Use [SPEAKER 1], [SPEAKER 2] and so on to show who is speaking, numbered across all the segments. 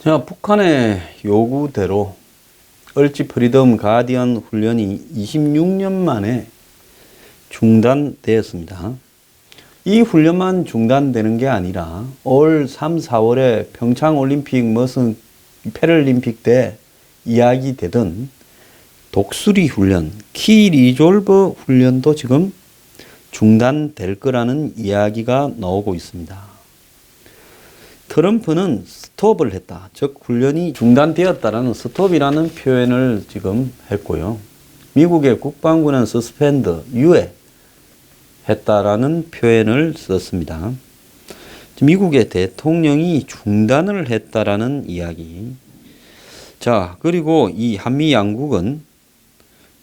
[SPEAKER 1] 자, 북한의 요구대로 얼지 프리덤 가디언 훈련이 26년 만에 중단되었습니다. 이 훈련만 중단되는 게 아니라 올 3, 4월에 평창올림픽 무슨 패럴림픽 때 이야기되던 독수리 훈련, 키 리졸버 훈련도 지금 중단될 거라는 이야기가 나오고 있습니다. 트럼프는 스톱을 했다. 즉 훈련이 중단되었다라는 스톱이라는 표현을 지금 했고요. 미국의 국방부는 서스펜드, 유예했다라는 표현을 썼습니다. 미국의 대통령이 중단을 했다라는 이야기. 자, 그리고 이 한미 양국은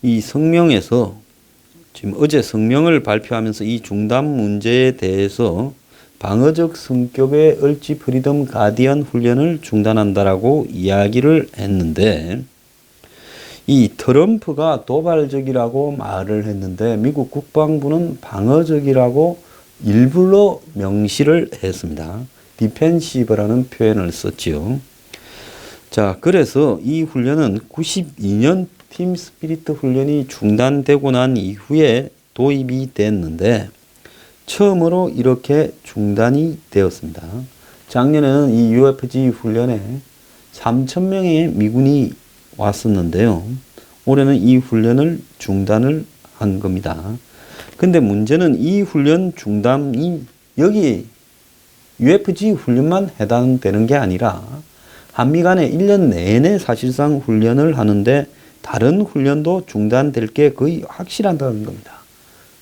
[SPEAKER 1] 이 성명에서 지금 어제 성명을 발표하면서 이 중단 문제에 대해서 방어적 성격의 얼지 프리덤 가디언 훈련을 중단한다라고 이야기를 했는데, 이 트럼프가 도발적이라고 말을 했는데 미국 국방부는 방어적이라고 일부러 명시를 했습니다. 디펜시브라는 표현을 썼지요. 자, 그래서 이 훈련은 92년 팀 스피리트 훈련이 중단되고 난 이후에 도입이 됐는데 처음으로 이렇게 중단이 되었습니다. 작년에는 이 UFG 훈련에 3,000명의 미군이 왔었는데요. 올해는 이 훈련을 중단을 한 겁니다. 근데 문제는 이 훈련 중단이 여기 UFG 훈련만 해당되는 게 아니라 한미 간에 1년 내내 사실상 훈련을 하는데 다른 훈련도 중단될 게 거의 확실하다는 겁니다.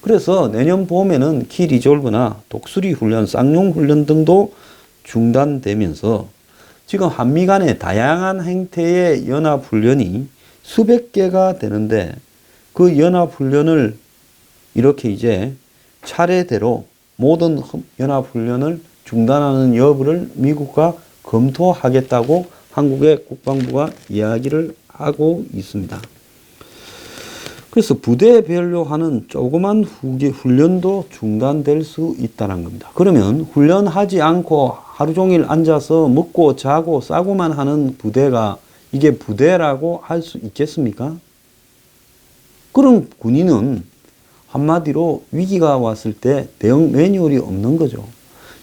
[SPEAKER 1] 그래서 내년 봄에는 키 리졸브나 독수리 훈련, 쌍용 훈련 등도 중단되면서 지금 한미 간의 다양한 형태의 연합 훈련이 수백 개가 되는데 그 연합 훈련을 이렇게 이제 차례대로 모든 연합 훈련을 중단하는 여부를 미국과 검토하겠다고 한국의 국방부가 이야기를 하고 있습니다. 그래서 부대별로 하는 조그만 훈련도 중단될 수 있다는 겁니다. 그러면 훈련하지 않고 하루 종일 앉아서 먹고 자고 싸고만 하는 부대가 이게 부대라고 할 수 있겠습니까? 그럼 군인은 한마디로 위기가 왔을 때 대응 매뉴얼이 없는 거죠.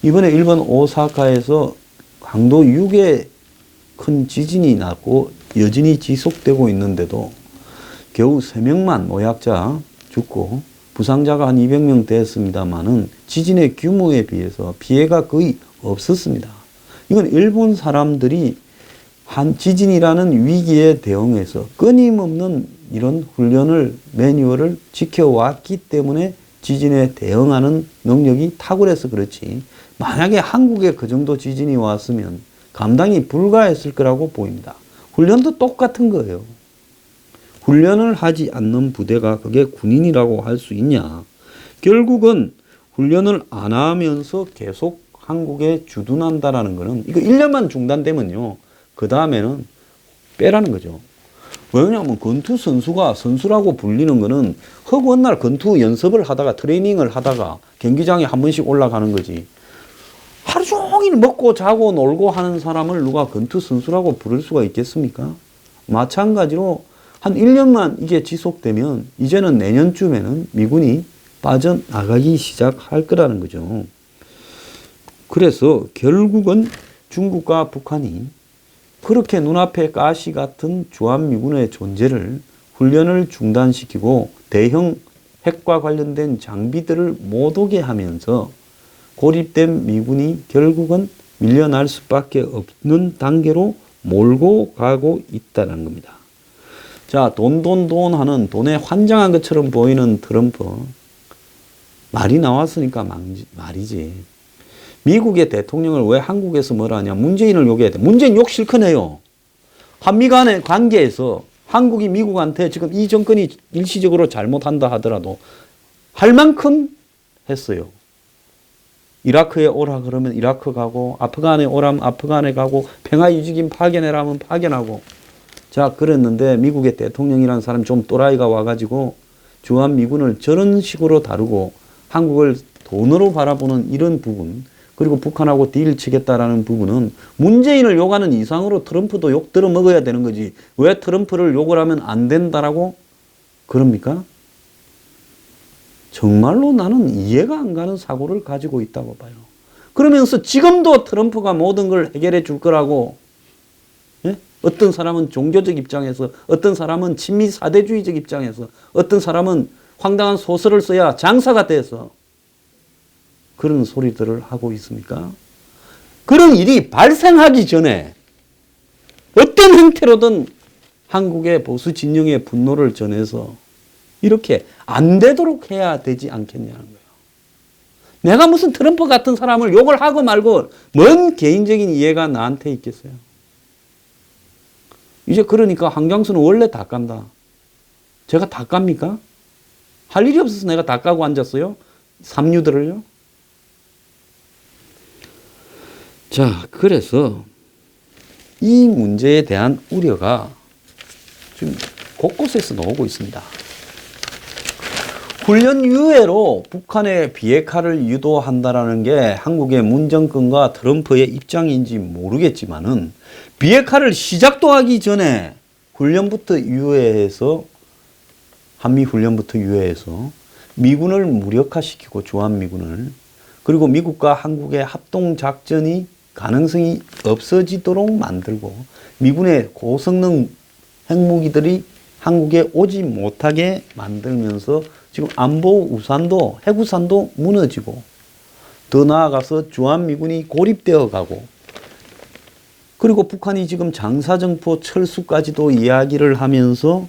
[SPEAKER 1] 이번에 일본 오사카에서 강도 6의 큰 지진이 났고 여전히 지속되고 있는데도 겨우 3명만 노약자 죽고 부상자가 한 200명 됐습니다만은 지진의 규모에 비해서 피해가 거의 없었습니다. 이건 일본 사람들이 한 지진이라는 위기에 대응해서 끊임없는 이런 훈련을 매뉴얼을 지켜왔기 때문에 지진에 대응하는 능력이 탁월해서 그렇지 만약에 한국에 그 정도 지진이 왔으면 감당이 불가했을 거라고 보입니다. 훈련도 똑같은 거예요. 훈련을 하지 않는 부대가 그게 군인이라고 할 수 있냐. 결국은 훈련을 안 하면서 계속 한국에 주둔한다라는 거는 이거 1년만 중단되면요. 그 다음에는 빼라는 거죠. 왜냐하면 권투 선수가 선수라고 불리는 거는 허구한 날 권투 연습을 하다가 트레이닝을 하다가 경기장에 한 번씩 올라가는 거지. 하루 종일 먹고 자고 놀고 하는 사람을 누가 권투 선수라고 부를 수가 있겠습니까? 마찬가지로 한 1년만 이게 지속되면 이제는 내년쯤에는 미군이 빠져나가기 시작할 거라는 거죠. 그래서 결국은 중국과 북한이 그렇게 눈앞에 가시 같은 주한미군의 존재를 훈련을 중단시키고 대형 핵과 관련된 장비들을 못 오게 하면서 고립된 미군이 결국은 밀려날 수밖에 없는 단계로 몰고 가고 있다는 겁니다. 자, 돈 하는 돈에 환장한 것처럼 보이는 트럼프. 말이 나왔으니까 말이지. 미국의 대통령을 왜 한국에서 뭐라 하냐. 문재인을 욕해야 돼. 문재인 욕 실컷 해요. 한미 간의 관계에서 한국이 미국한테 지금 이 정권이 일시적으로 잘못한다 하더라도 할 만큼 했어요. 이라크에 오라 그러면 이라크 가고, 아프간에 오라면 아프간에 가고, 평화유지긴 파견해라면 파견하고. 자, 그랬는데 미국의 대통령이라는 사람이 좀 또라이가 와가지고 주한미군을 저런 식으로 다루고 한국을 돈으로 바라보는 이런 부분, 그리고 북한하고 딜 치겠다라는 부분은 문재인을 욕하는 이상으로 트럼프도 욕 들어 먹어야 되는 거지. 왜 트럼프를 욕을 하면 안 된다라고 그럽니까? 정말로 나는 이해가 안 가는 사고를 가지고 있다고 봐요. 그러면서 지금도 트럼프가 모든 걸 해결해 줄 거라고, 예? 어떤 사람은 종교적 입장에서, 어떤 사람은 친미 사대주의적 입장에서, 어떤 사람은 황당한 소설을 써야 장사가 돼서 그런 소리들을 하고 있습니까? 그런 일이 발생하기 전에 어떤 형태로든 한국의 보수 진영의 분노를 전해서 이렇게 안 되도록 해야 되지 않겠냐는 거예요. 내가 무슨 트럼프 같은 사람을 욕을 하고 말고 뭔 개인적인 이해가 나한테 있겠어요. 이제 그러니까 한강수는 원래 다 깐다. 제가 다 깝니까? 할 일이 없어서 내가 다 까고 앉았어요? 삼류들을요? 자, 그래서 이 문제에 대한 우려가 지금 곳곳에서 나오고 있습니다. 훈련 유예로 북한의 비핵화를 유도한다라는 게 한국의 문 정권과 트럼프의 입장인지 모르겠지만은 비핵화를 시작도 하기 전에 훈련부터 유예해서 한미 훈련부터 유예해서 미군을 무력화시키고 주한미군을 그리고 미국과 한국의 합동작전이 가능성이 없어지도록 만들고 미군의 고성능 핵무기들이 한국에 오지 못하게 만들면서 지금 안보 우산도 핵우산도 무너지고 더 나아가서 주한미군이 고립되어 가고 그리고 북한이 지금 장사정포 철수까지도 이야기를 하면서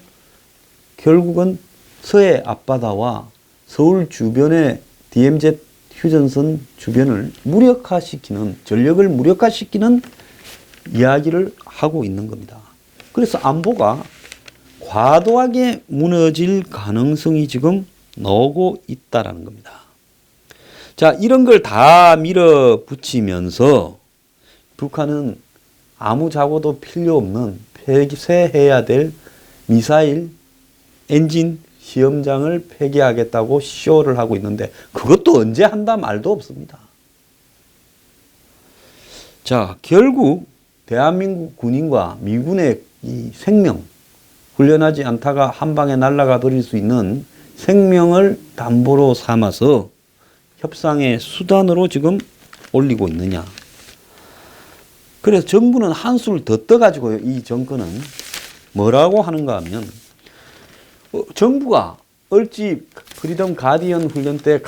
[SPEAKER 1] 결국은 서해 앞바다와 서울 주변의 DMZ 휴전선 주변을 무력화시키는 전력을 무력화시키는 이야기를 하고 있는 겁니다. 그래서 안보가 과도하게 무너질 가능성이 지금 나오고 있다라는 겁니다. 자, 이런 걸 다 밀어붙이면서 북한은 아무 작업도 필요 없는 폐쇄해야 될 미사일 엔진 시험장을 폐기하겠다고 쇼를 하고 있는데 그것도 언제 한다 말도 없습니다. 자, 결국 대한민국 군인과 미군의 이 생명, 훈련하지 않다가 한 방에 날아가 버릴 수 있는 생명을 담보로 삼아서 협상의 수단으로 지금 올리고 있느냐. 그래서 정부는 한술 더 떠가지고요. 이 정권은 뭐라고 하는가 하면 정부가 을지 프리덤 가디언 훈련 때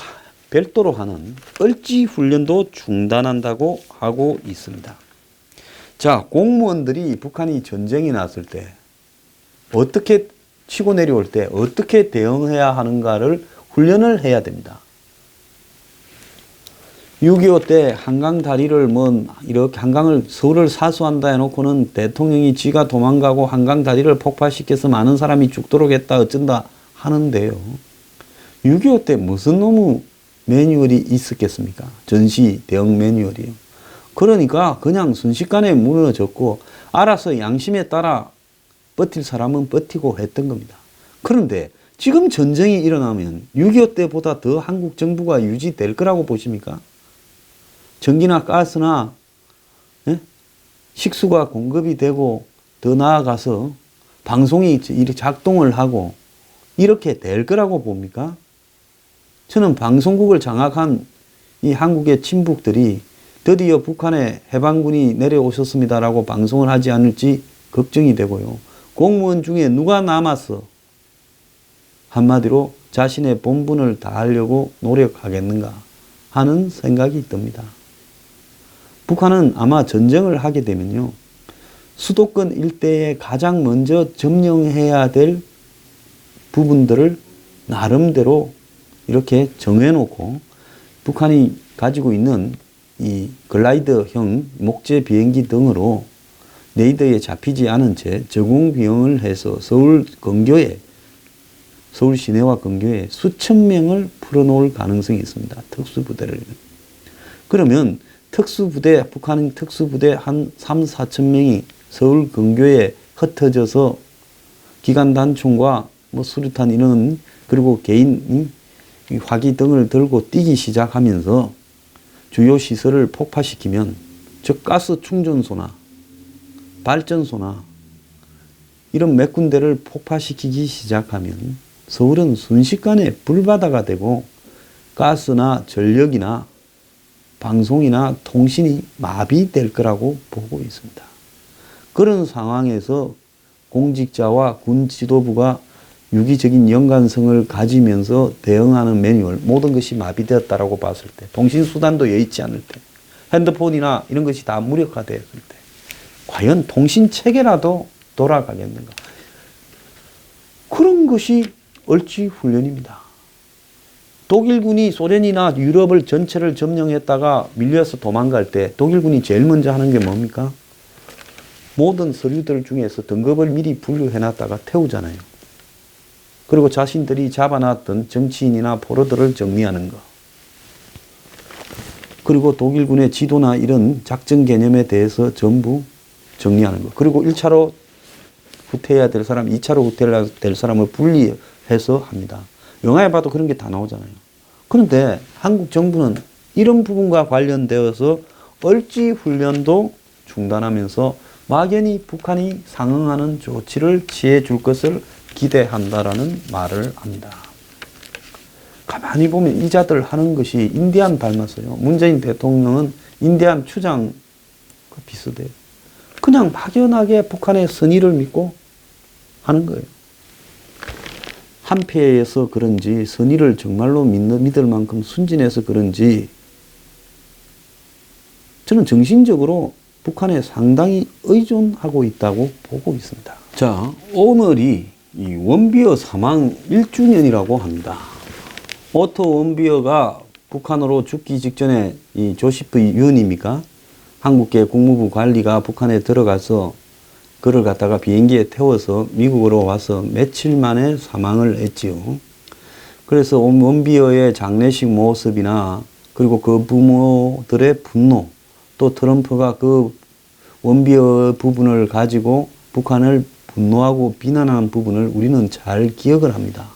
[SPEAKER 1] 별도로 하는 을지 훈련도 중단한다고 하고 있습니다. 자, 공무원들이 북한이 전쟁이 났을 때 어떻게 치고 내려올 때 어떻게 대응해야 하는가를 훈련을 해야 됩니다. 6.25 때 한강 다리를 이렇게 한강을 서울을 사수한다 해놓고는 대통령이 지가 도망가고 한강 다리를 폭파시켜서 많은 사람이 죽도록 했다 어쩐다 하는데요. 6.25 때 무슨 놈의 매뉴얼이 있었겠습니까? 전시 대응 매뉴얼이요. 그러니까 그냥 순식간에 무너졌고 알아서 양심에 따라 버틸 사람은 버티고 했던 겁니다. 그런데 지금 전쟁이 일어나면 6.25 때보다 더 한국 정부가 유지될 거라고 보십니까? 전기나 가스나 식수가 공급이 되고 더 나아가서 방송이 작동을 하고 이렇게 될 거라고 봅니까? 저는 방송국을 장악한 이 한국의 친북들이 드디어 북한의 해방군이 내려오셨습니다라고 방송을 하지 않을지 걱정이 되고요. 공무원 중에 누가 남아서 한마디로 자신의 본분을 다하려고 노력하겠는가 하는 생각이 듭니다. 북한은 아마 전쟁을 하게 되면요. 수도권 일대에 가장 먼저 점령해야 될 부분들을 나름대로 이렇게 정해놓고 북한이 가지고 있는 이 글라이더형 목재 비행기 등으로 레이더에 잡히지 않은 채 저공 비용을 해서 서울 근교에 서울 시내와 근교에 수천 명을 풀어놓을 가능성이 있습니다. 특수부대를. 그러면 특수부대, 북한은 특수부대 한 3, 4천 명이 서울 근교에 흩어져서 기관단총과 수류탄 이런 그리고 개인이 화기 등을 들고 뛰기 시작하면서 주요 시설을 폭파시키면, 즉 가스 충전소나 발전소나 이런 몇 군데를 폭파시키기 시작하면 서울은 순식간에 불바다가 되고 가스나 전력이나 방송이나 통신이 마비될 거라고 보고 있습니다. 그런 상황에서 공직자와 군 지도부가 유기적인 연관성을 가지면서 대응하는 매뉴얼, 모든 것이 마비되었다라고 봤을 때, 통신수단도 여의치 않을 때, 핸드폰이나 이런 것이 다 무력화되었을 때, 과연 통신체계라도 돌아가겠는가? 그런 것이 얼지훈련입니다. 독일군이 소련이나 유럽을 전체를 점령했다가 밀려서 도망갈 때 독일군이 제일 먼저 하는 게 뭡니까? 모든 서류들 중에서 등급을 미리 분류해놨다가 태우잖아요. 그리고 자신들이 잡아놨던 정치인이나 포로들을 정리하는 거. 그리고 독일군의 지도나 이런 작전 개념에 대해서 전부 정리하는 거. 그리고 1차로 후퇴해야 될 사람, 2차로 후퇴해야 될 사람을 분리해서 합니다. 영화에 봐도 그런 게 다 나오잖아요. 그런데 한국 정부는 이런 부분과 관련되어서 얼지 훈련도 중단하면서 막연히 북한이 상응하는 조치를 취해 줄 것을 기대한다라는 말을 합니다. 가만히 보면 이자들 하는 것이 인디안 닮았어요. 문재인 대통령은 인디안 추장과 비슷해요. 그냥 막연하게 북한의 선의를 믿고 하는 거예요. 한패에서 그런지 선의를 정말로 믿을 만큼 순진해서 그런지 저는 정신적으로 북한에 상당히 의존하고 있다고 보고 있습니다. 자, 오늘이 이 원비어 사망 1주년이라고 합니다. 오토 원비어가 북한으로 죽기 직전에 이 조시프 윤입니까? 한국계 국무부 관리가 북한에 들어가서 그를 갖다가 비행기에 태워서 미국으로 와서 며칠 만에 사망을 했지요. 그래서 원비어의 장례식 모습이나 그리고 그 부모들의 분노, 또 트럼프가 그 원비어 부분을 가지고 북한을 분노하고 비난하는 부분을 우리는 잘 기억을 합니다.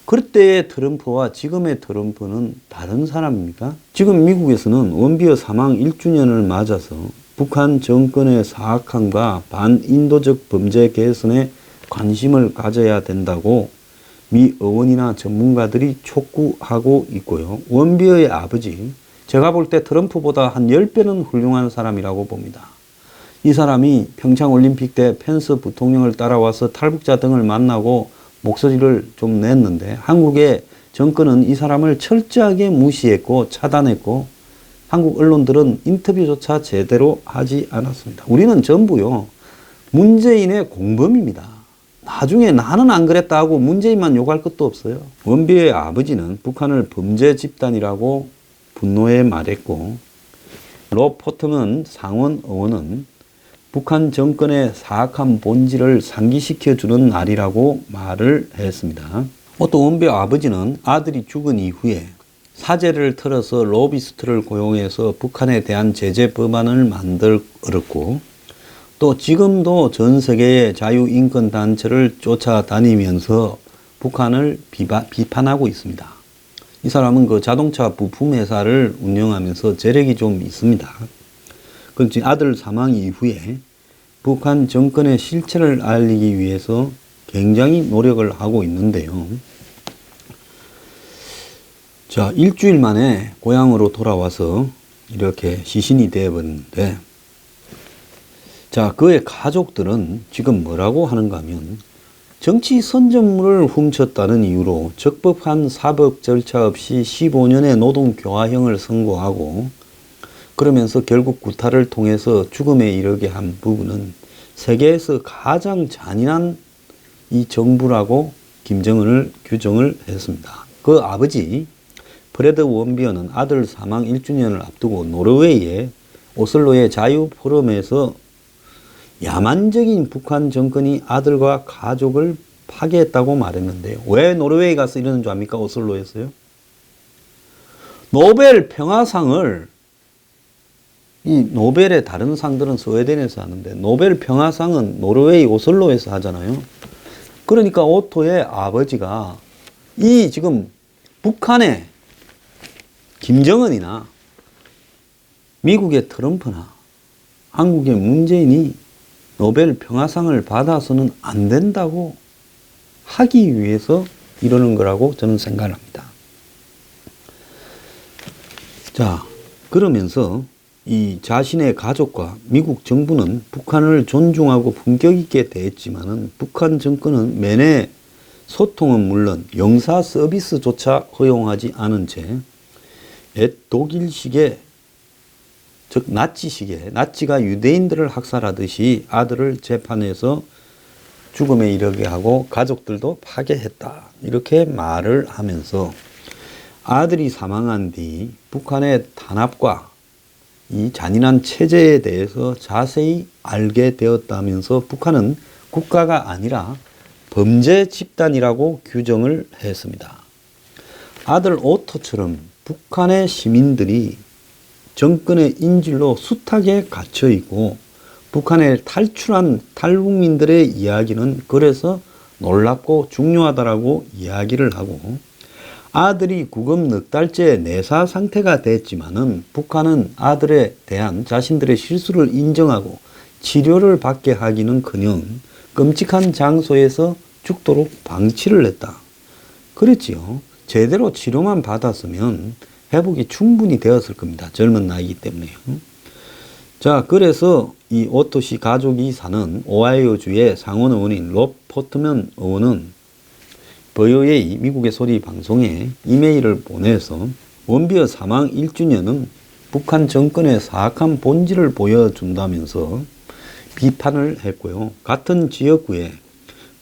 [SPEAKER 1] 그때의 트럼프와 지금의 트럼프는 다른 사람입니까? 지금 미국에서는 원비어 사망 1주년을 맞아서 북한 정권의 사악함과 반인도적 범죄 개선에 관심을 가져야 된다고 미 의원이나 전문가들이 촉구하고 있고요. 원비어의 아버지, 제가 볼 때 트럼프보다 한 10배는 훌륭한 사람이라고 봅니다. 이 사람이 평창올림픽 때 펜스 부통령을 따라와서 탈북자 등을 만나고 목소리를 좀 냈는데 한국의 정권은 이 사람을 철저하게 무시했고 차단했고 한국 언론들은 인터뷰조차 제대로 하지 않았습니다. 우리는 전부요, 문재인의 공범입니다. 나중에 나는 안 그랬다 하고 문재인만 욕할 것도 없어요. 원비어의 아버지는 북한을 범죄 집단이라고 분노해 말했고, 로 포트먼 상원 의원은 북한 정권의 사악한 본질을 상기시켜주는 날이라고 말을 했습니다. 또 원비어 아버지는 아들이 죽은 이후에 사제를 틀어서 로비스트를 고용해서 북한에 대한 제재 법안을 만들었고, 또 지금도 전 세계의 자유인권단체를 쫓아다니면서 북한을 비판하고 있습니다. 이 사람은 그 자동차 부품 회사를 운영하면서 재력이 좀 있습니다. 그런데 아들 사망 이후에 북한 정권의 실체를 알리기 위해서 굉장히 노력을 하고 있는데요. 자, 일주일 만에 고향으로 돌아와서 이렇게 시신이 되어버렸는데, 자, 그의 가족들은 지금 뭐라고 하는가 하면 정치 선전물을 훔쳤다는 이유로 적법한 사법 절차 없이 15년의 노동교화형을 선고하고, 그러면서 결국 구타를 통해서 죽음에 이르게 한 부분은 세계에서 가장 잔인한 이 정부라고 김정은을 규정을 했습니다. 그 아버지 프레드 원비어는 아들 사망 1주년을 앞두고 노르웨이의 오슬로의 자유 포럼에서 야만적인 북한 정권이 아들과 가족을 파괴했다고 말했는데요. 왜 노르웨이 가서 이러는 줄 압니까? 오슬로에서요. 노벨 평화상을, 이 노벨의 다른 상들은 스웨덴에서 하는데 노벨 평화상은 노르웨이 오슬로에서 하잖아요. 그러니까 오토의 아버지가 이 지금 북한의 김정은이나 미국의 트럼프나 한국의 문재인이 노벨 평화상을 받아서는 안 된다고 하기 위해서 이러는 거라고 저는 생각합니다. 자, 그러면서 이 자신의 가족과 미국 정부는 북한을 존중하고 품격 있게 대했지만은 북한 정권은 매내 소통은 물론 영사 서비스조차 허용하지 않은 채 독일식의, 즉 나치식의, 나치가 유대인들을 학살하듯이 아들을 재판해서 죽음에 이르게 하고 가족들도 파괴했다, 이렇게 말을 하면서 아들이 사망한 뒤 북한의 탄압과 이 잔인한 체제에 대해서 자세히 알게 되었다면서 북한은 국가가 아니라 범죄 집단이라고 규정을 했습니다. 아들 오토처럼 북한의 시민들이 정권의 인질로 숱하게 갇혀 있고 북한에 탈출한 탈북민들의 이야기는 그래서 놀랍고 중요하다라고 이야기를 하고, 아들이 구금 넉 달째 내사 상태가 됐지만은 북한은 아들에 대한 자신들의 실수를 인정하고 치료를 받게 하기는커녕 끔찍한 장소에서 죽도록 방치를 했다. 그랬지요. 제대로 치료만 받았으면 회복이 충분히 되었을 겁니다. 젊은 나이기 때문에요. 자, 그래서 이 오토 씨 가족이 사는 오하이오주의 상원 의원인 롭 포트먼 의원은 VOA 미국의 소리 방송에 이메일을 보내서 원비어 사망 1주년은 북한 정권의 사악한 본질을 보여준다면서 비판을 했고요. 같은 지역구에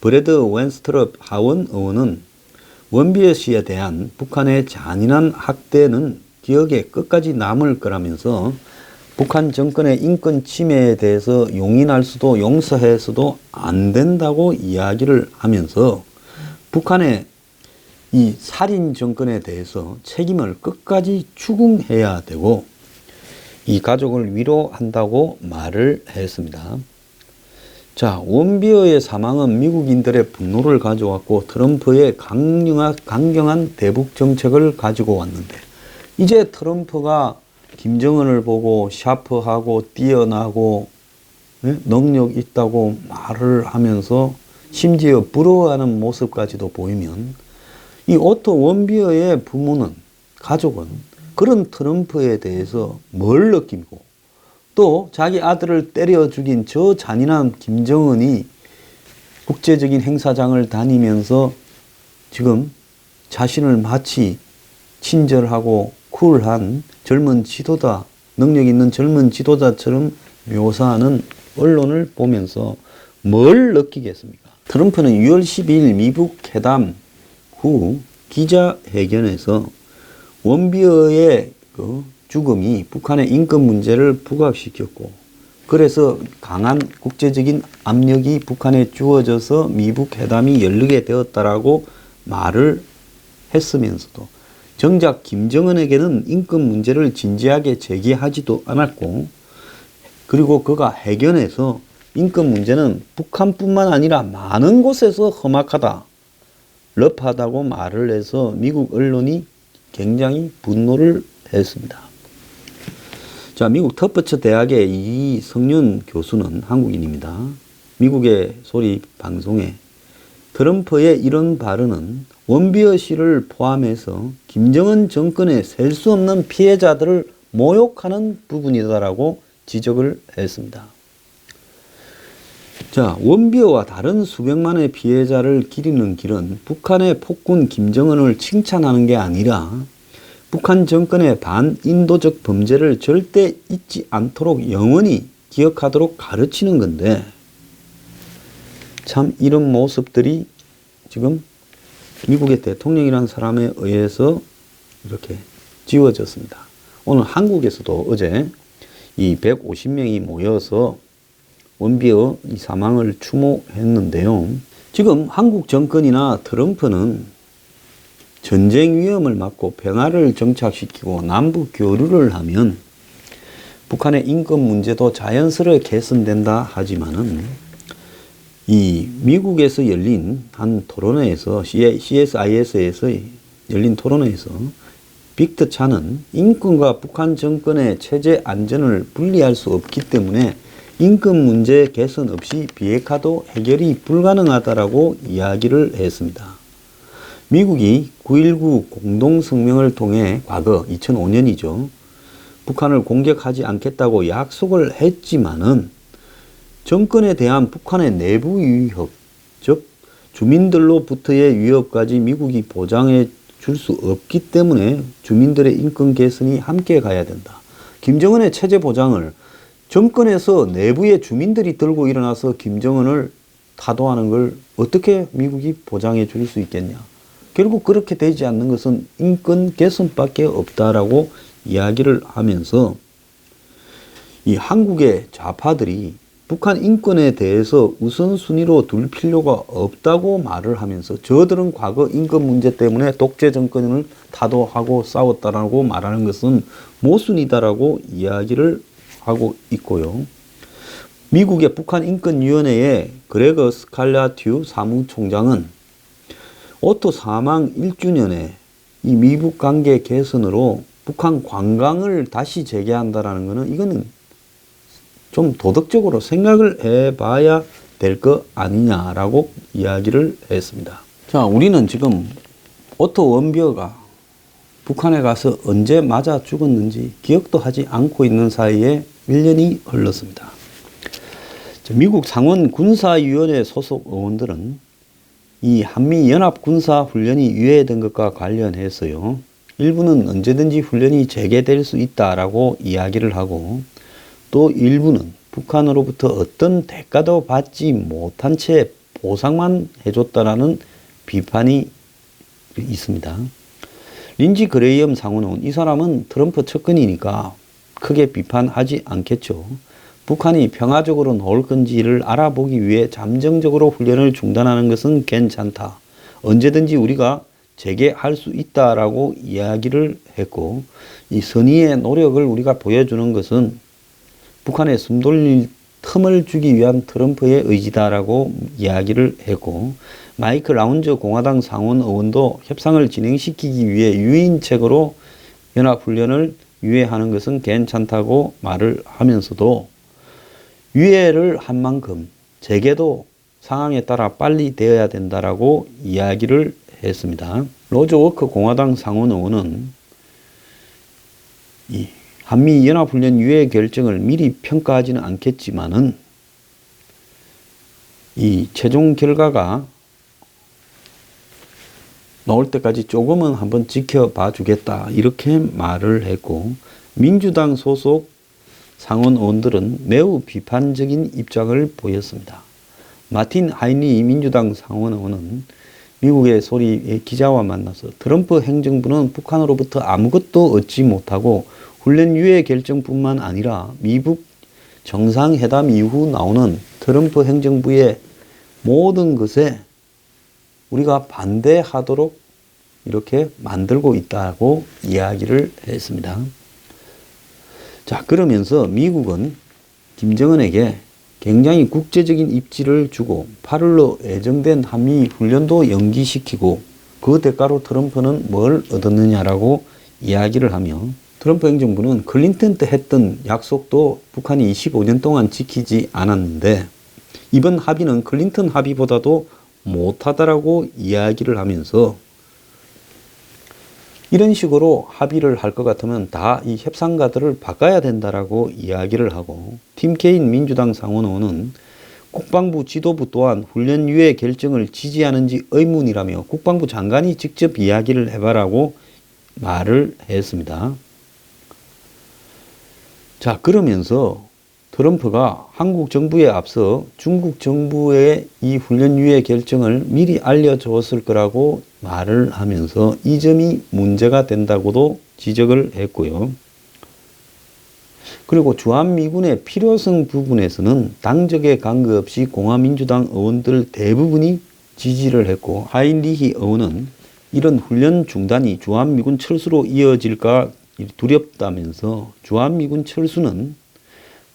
[SPEAKER 1] 브래드 웬스트럽 하원 의원은 원비어 씨에 대한 북한의 잔인한 학대는 기억에 끝까지 남을 거라면서 북한 정권의 인권 침해에 대해서 용인할 수도 용서해서도 안 된다고 이야기를 하면서 북한의 이 살인 정권에 대해서 책임을 끝까지 추궁해야 되고 이 가족을 위로한다고 말을 했습니다. 자, 원비어의 사망은 미국인들의 분노를 가져왔고 트럼프의 강경한 대북 정책을 가지고 왔는데, 이제 트럼프가 김정은을 보고 샤프하고 뛰어나고 능력 있다고 말을 하면서 심지어 부러워하는 모습까지도 보이면 이 오토 원비어의 부모는, 가족은 그런 트럼프에 대해서 뭘 느끼고, 또 자기 아들을 때려 죽인 저 잔인한 김정은이 국제적인 행사장을 다니면서 지금 자신을 마치 친절하고 쿨한 젊은 지도자, 능력 있는 젊은 지도자처럼 묘사하는 언론을 보면서 뭘 느끼겠습니까? 트럼프는 6월 12일 미국 회담 후 기자회견에서 원비어의 죽음이 북한의 인권 문제를 부각시켰고, 그래서 강한 국제적인 압력이 북한에 주어져서 미국 회담이 열리게 되었다라고 말을 했으면서도 정작 김정은에게는 인권 문제를 진지하게 제기하지도 않았고, 그리고 그가 회견에서 인권 문제는 북한뿐만 아니라 많은 곳에서 험악하다, 러프하다고 말을 해서 미국 언론이 굉장히 분노를 했습니다. 자, 미국 터프처 대학의 이성윤 교수는 한국인입니다. 미국의 소리 방송에 트럼프의 이런 발언은 원비어 씨를 포함해서 김정은 정권의 셀 수 없는 피해자들을 모욕하는 부분이다라고 지적을 했습니다. 자, 원비어와 다른 수백만의 피해자를 기리는 길은 북한의 폭군 김정은을 칭찬하는 게 아니라 북한 정권의 반인도적 범죄를 절대 잊지 않도록 영원히 기억하도록 가르치는 건데, 참 이런 모습들이 지금 미국의 대통령이라는 사람에 의해서 이렇게 지워졌습니다. 오늘 한국에서도 어제 이 150명이 모여서 원비어 이 사망을 추모했는데요. 지금 한국 정권이나 트럼프는 전쟁 위험을 막고 평화를 정착시키고 남북 교류를 하면 북한의 인권 문제도 자연스럽게 개선된다 하지만은 이 미국에서 열린 한 토론회에서 CSIS에서 열린 토론회에서 빅터 차는 인권과 북한 정권의 체제 안전을 분리할 수 없기 때문에 인권 문제 개선 없이 비핵화도 해결이 불가능하다라고 이야기를 했습니다. 미국이 9.19 공동성명을 통해 과거 2005년이죠. 북한을 공격하지 않겠다고 약속을 했지만은 정권에 대한 북한의 내부 위협, 즉 주민들로부터의 위협까지 미국이 보장해 줄 수 없기 때문에 주민들의 인권 개선이 함께 가야 된다. 김정은의 체제 보장을 정권에서 내부의 주민들이 들고 일어나서 김정은을 타도하는 걸 어떻게 미국이 보장해 줄 수 있겠냐. 결국 그렇게 되지 않는 것은 인권 개선밖에 없다라고 이야기를 하면서 이 한국의 좌파들이 북한 인권에 대해서 우선순위로 둘 필요가 없다고 말을 하면서 저들은 과거 인권 문제 때문에 독재 정권을 타도하고 싸웠다라고 말하는 것은 모순이다라고 이야기를 하고 있고요. 미국의 북한인권위원회의 그레거 스칼라튜 사무총장은 오토 사망 1주년에 이 미북 관계 개선으로 북한 관광을 다시 재개한다라는 것은 이거는 좀 도덕적으로 생각을 해봐야 될 거 아니냐라고 이야기를 했습니다. 자, 우리는 지금 오토 원비어가 북한에 가서 언제 맞아 죽었는지 기억도 하지 않고 있는 사이에 1년이 흘렀습니다. 미국 상원 군사위원회 소속 의원들은 이 한미 연합 군사 훈련이 유예된 것과 관련해서요. 일부는 언제든지 훈련이 재개될 수 있다라고 이야기를 하고 또 일부는 북한으로부터 어떤 대가도 받지 못한 채 보상만 해줬다라는 비판이 있습니다. 린지 그레이엄 상원은 이 사람은 트럼프 측근이니까 크게 비판하지 않겠죠. 북한이 평화적으로 나올 건지를 알아보기 위해 잠정적으로 훈련을 중단하는 것은 괜찮다. 언제든지 우리가 재개할 수 있다라고 이야기를 했고 이 선의의 노력을 우리가 보여주는 것은 북한에 숨 돌릴 틈을 주기 위한 트럼프의 의지다라고 이야기를 했고 마이크 라운저 공화당 상원 의원도 협상을 진행시키기 위해 유인책으로 연합훈련을 유예하는 것은 괜찮다고 말을 하면서도 유예를 한 만큼 재개도 상황에 따라 빨리 되어야 된다라고 이야기를 했습니다. 로저 워커 공화당 상원 의원은 이 한미연합훈련 유예 결정을 미리 평가하지는 않겠지만은 이 최종 결과가 나올 때까지 조금은 한번 지켜봐 주겠다 이렇게 말을 했고 민주당 소속 상원 의원들은 매우 비판적인 입장을 보였습니다. 마틴 하이니 민주당 상원 의원은 미국의 소리의 기자와 만나서 트럼프 행정부는 북한으로부터 아무것도 얻지 못하고 훈련 유예 결정뿐만 아니라 미북 정상회담 이후 나오는 트럼프 행정부의 모든 것에 우리가 반대하도록 이렇게 만들고 있다고 이야기를 했습니다. 자, 그러면서 미국은 김정은에게 굉장히 국제적인 입지를 주고 8월로 예정된 한미 훈련도 연기시키고 그 대가로 트럼프는 뭘 얻었느냐라고 이야기를 하며 트럼프 행정부는 클린턴 때 했던 약속도 북한이 25년 동안 지키지 않았는데 이번 합의는 클린턴 합의보다도 못하다라고 이야기를 하면서 이런 식으로 합의를 할 것 같으면 다 이 협상가들을 바꿔야 된다라고 이야기를 하고 팀 케인 민주당 상원 의원은 국방부 지도부 또한 훈련 유예 결정을 지지하는지 의문이라며 국방부 장관이 직접 이야기를 해봐라고 말을 했습니다. 자, 그러면서 트럼프가 한국 정부에 앞서 중국 정부의 이 훈련 유예 결정을 미리 알려줬을 거라고 말을 하면서 이 점이 문제가 된다고도 지적을 했고요. 그리고 주한미군의 필요성 부분에서는 당적에 관계없이 공화민주당 의원들 대부분이 지지를 했고 하인리히 의원은 이런 훈련 중단이 주한미군 철수로 이어질까 두렵다면서 주한미군 철수는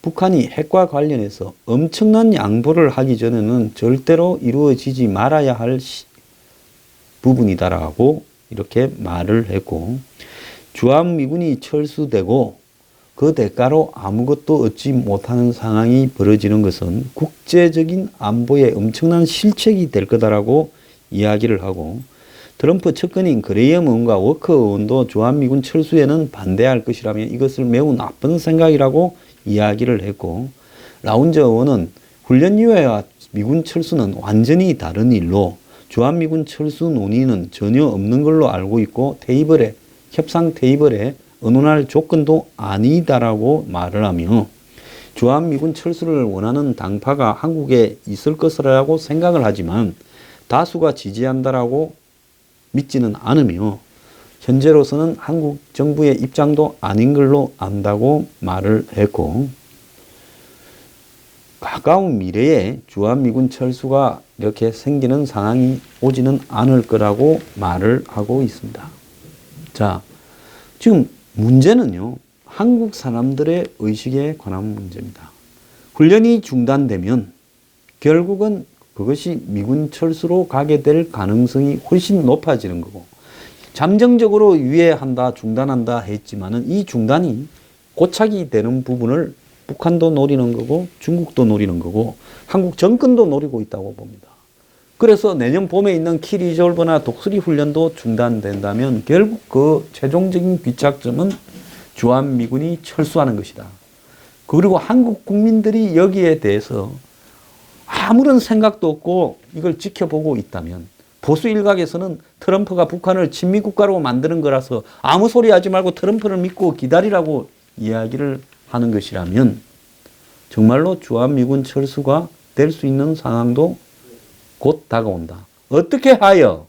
[SPEAKER 1] 북한이 핵과 관련해서 엄청난 양보를 하기 전에는 절대로 이루어지지 말아야 할 부분이다라고 이렇게 말을 했고 주한미군이 철수되고 그 대가로 아무것도 얻지 못하는 상황이 벌어지는 것은 국제적인 안보에 엄청난 실책이 될 거다라고 이야기를 하고, 트럼프 측근인 그레이엄 의원과 워커 의원도 주한미군 철수에는 반대할 것이라며 이것을 매우 나쁜 생각이라고 이야기를 했고, 라운저 의원은 훈련 이외와 미군 철수는 완전히 다른 일로 주한미군 철수 논의는 전혀 없는 걸로 알고 있고 협상 테이블에 의논할 조건도 아니다라고 말을 하며, 주한미군 철수를 원하는 당파가 한국에 있을 것이라고 생각을 하지만 다수가 지지한다라고 믿지는 않으며 현재로서는 한국 정부의 입장도 아닌 걸로 안다고 말을 했고, 가까운 미래에 주한미군 철수가 이렇게 생기는 상황이 오지는 않을 거라고 말을 하고 있습니다. 자, 지금 문제는요, 한국 사람들의 의식에 관한 문제입니다. 훈련이 중단되면 결국은 그것이 미군 철수로 가게 될 가능성이 훨씬 높아지는 거고, 잠정적으로 유예한다, 중단한다 했지만은 이 중단이 고착이 되는 부분을 북한도 노리는 거고 중국도 노리는 거고 한국 정권도 노리고 있다고 봅니다. 그래서 내년 봄에 있는 키리졸브나 독수리 훈련도 중단된다면 결국 그 최종적인 귀착점은 주한미군이 철수하는 것이다. 그리고 한국 국민들이 여기에 대해서 아무런 생각도 없고 이걸 지켜보고 있다면, 보수 일각에서는 트럼프가 북한을 친미국가로 만드는 거라서 아무 소리 하지 말고 트럼프를 믿고 기다리라고 이야기를 하는 것이라면 정말로 주한미군 철수가 될 수 있는 상황도 곧 다가온다. 어떻게 하여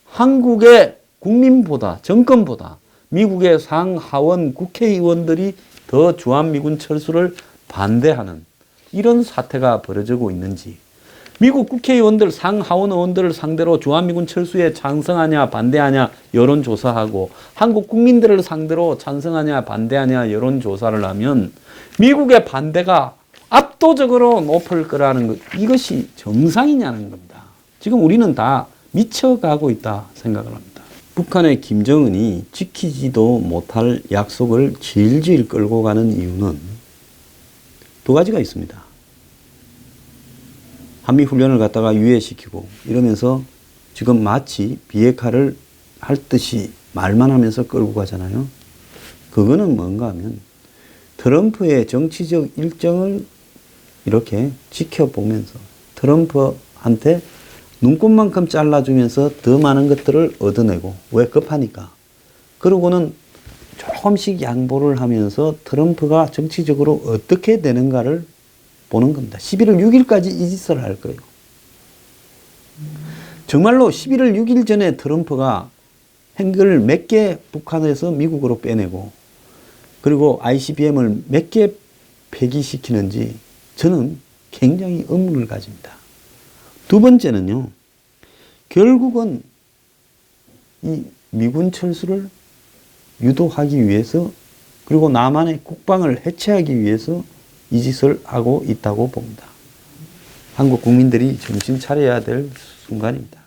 [SPEAKER 1] 한국의 국민보다, 정권보다 미국의 상하원 국회의원들이 더 주한미군 철수를 반대하는 이런 사태가 벌어지고 있는지, 미국 국회의원들, 상하원 의원들을 상대로 주한미군 철수에 찬성하냐 반대하냐 여론조사하고 한국 국민들을 상대로 찬성하냐 반대하냐 여론조사를 하면 미국의 반대가 압도적으로 높을 거라는 것, 이것이 정상이냐는 겁니다. 지금 우리는 다 미쳐가고 있다 생각을 합니다. 북한의 김정은이 지키지도 못할 약속을 질질 끌고 가는 이유는 두 가지가 있습니다. 한미훈련을 갖다가 유예시키고 이러면서 지금 마치 비핵화를 할 듯이 말만 하면서 끌고 가잖아요. 그거는 뭔가 하면 트럼프의 정치적 일정을 이렇게 지켜보면서 트럼프한테 눈곱만큼 잘라주면서 더 많은 것들을 얻어내고, 왜 급하니까. 그러고는 조금씩 양보를 하면서 트럼프가 정치적으로 어떻게 되는가를 보는 겁니다. 11월 6일까지 이 짓을 할 거예요. 정말로 11월 6일 전에 트럼프가 핵을 몇 개 북한에서 미국으로 빼내고 그리고 ICBM을 몇 개 폐기시키는지 저는 굉장히 의문을 가집니다. 두 번째는요, 결국은 이 미군 철수를 유도하기 위해서 그리고 남한의 국방을 해체하기 위해서 이 짓을 하고 있다고 봅니다. 한국 국민들이 정신 차려야 될 순간입니다.